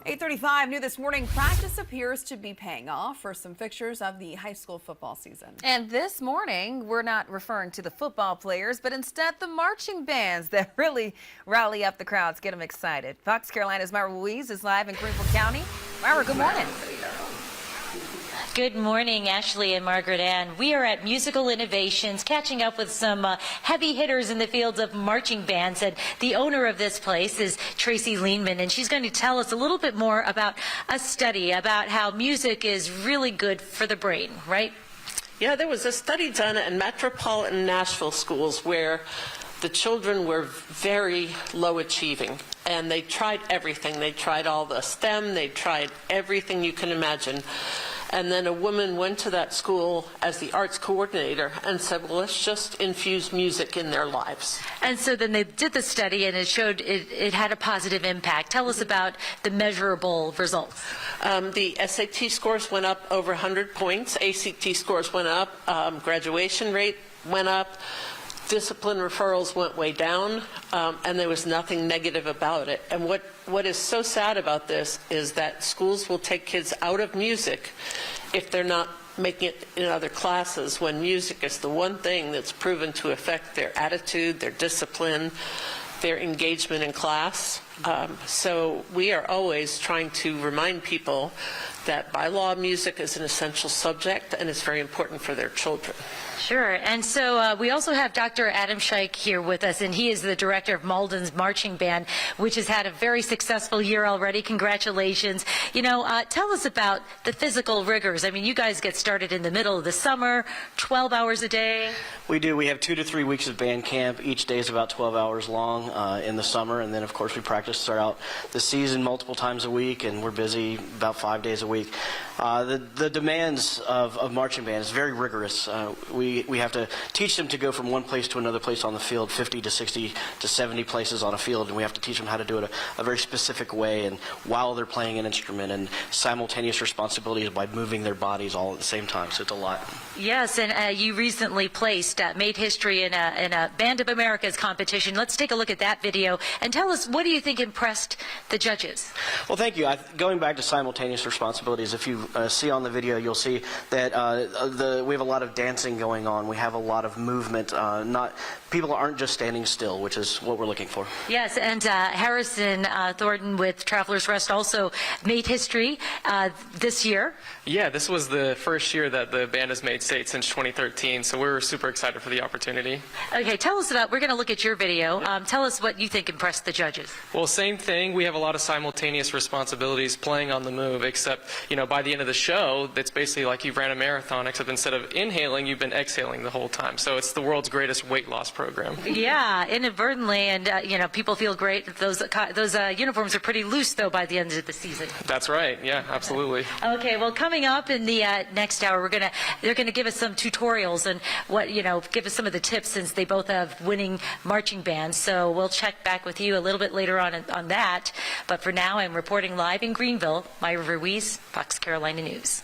8:35 new this morning. Practice appears to be paying off for some fixtures of the high school football season. And this morning, we're not referring to the football players, but instead the marching bands that really rally up the crowds, get them excited. Fox Carolina's Myra Ruiz is live in Greenville County. Myra, good morning. Good morning, Ashley and Margaret Ann. We are at Musical Innovations, catching up with some heavy hitters in the fields of marching bands. And the owner of this place is Tracy Leanman, and she's going to tell us a little bit more about a study about how music is really good for the brain, right? Yeah, there was a study done in metropolitan Nashville schools where the children were very low achieving, and they tried everything. They tried all the STEM, they tried everything you can imagine. And then a woman went to that school as the arts coordinator and said, well, let's just infuse music in their lives. And so then they did the study, and it showed it had a positive impact. Tell us about the measurable results. The SAT scores went up over 100 points. ACT scores went up. Graduation rate went up. Discipline referrals went way down, and there was nothing negative about it. And what is so sad about this is that schools will take kids out of music if they're not making it in other classes, when music is the one thing that's proven to affect their attitude, their discipline, their engagement in class. So we are always trying to remind people that by law music is an essential subject and it's very important for their children. Sure. And so we also have Dr. Adam Scheich here with us, and he is the director of Malden's Marching Band, which has had a very successful year already. Congratulations. You know, tell us about the physical rigors. I mean, you guys get started in the middle of the summer, 12 hours a day. We do. We have 2 to 3 weeks of band camp. Each day is about 12 hours long in the summer, and then, of course, we practice throughout the season multiple times a week, and we're busy about 5 days a week. The demands of marching band is very rigorous. We have to teach them to go from one place to another place on the field, 50 to 60 to 70 places on a field, and we have to teach them how to do it a very specific way, and while they're playing an instrument, and simultaneous responsibilities by moving their bodies all at the same time, so it's a lot. Yes, and you recently placed, made history in a Band of America's competition. Let's take a look at that video, and tell us, what do you think impressed the judges? Well, thank you. Going back to simultaneous responsibilities, if you see on the video, you'll see that we have a lot of dancing going on. We have a lot of movement. People aren't just standing still, which is what we're looking for. Yes, and Harrison Thornton with Travelers Rest also made history this year. Yeah, this was the first year that the band has made state since 2013, so we're super excited for the opportunity. Okay, tell us about, we're going to look at your video. Tell us what you think impressed the judges. Well, same thing. We have a lot of simultaneous responsibilities playing on the move, except, you know, by the end of the show, it's basically like you've ran a marathon, except instead of inhaling, you've been exhaling the whole time. So it's the world's greatest weight loss program. Yeah, inadvertently, and you know, people feel great. Those uniforms are pretty loose, though, by the end of the season. That's right. Yeah, absolutely. Okay, well, coming up in the next hour, they're gonna give us some tutorials and give us some of the tips, since they both have winning marching bands. So we'll check back with you a little bit later on that. But for now, I'm reporting live in Greenville. Myra Ruiz, Fox Carolina News.